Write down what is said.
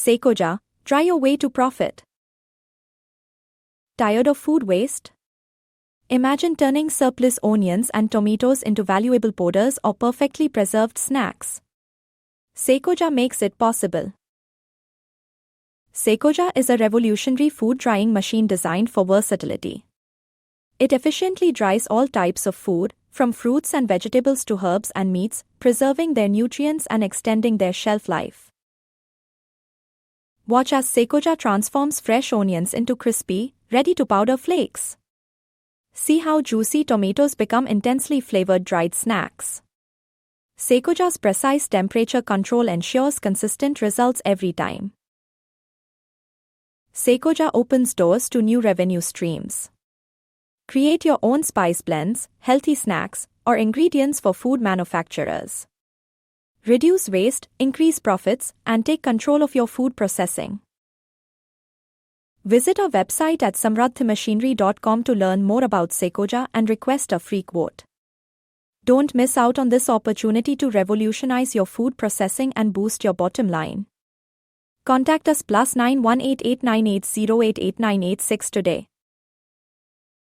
Sekoza, try your way to profit. Tired of food waste? Imagine turning surplus onions and tomatoes into valuable powders or perfectly preserved snacks. Sekoza makes it possible. Sekoza is a revolutionary food drying machine designed for versatility. It efficiently dries all types of food, from fruits and vegetables to herbs and meats, preserving their nutrients and extending their shelf life. Watch as Sekoza transforms fresh onions into crispy, ready-to-powder flakes. See how juicy tomatoes become intensely flavored dried snacks. Sekoza's precise temperature control ensures consistent results every time. Sekoza opens doors to new revenue streams. Create your own spice blends, healthy snacks, or ingredients for food manufacturers. Reduce waste, increase profits, and take control of your food processing. Visit our website at samruddhimachinery.com to learn more about Sekoza and request a free quote. Don't miss out on this opportunity to revolutionize your food processing and boost your bottom line. Contact us +918898088986 today.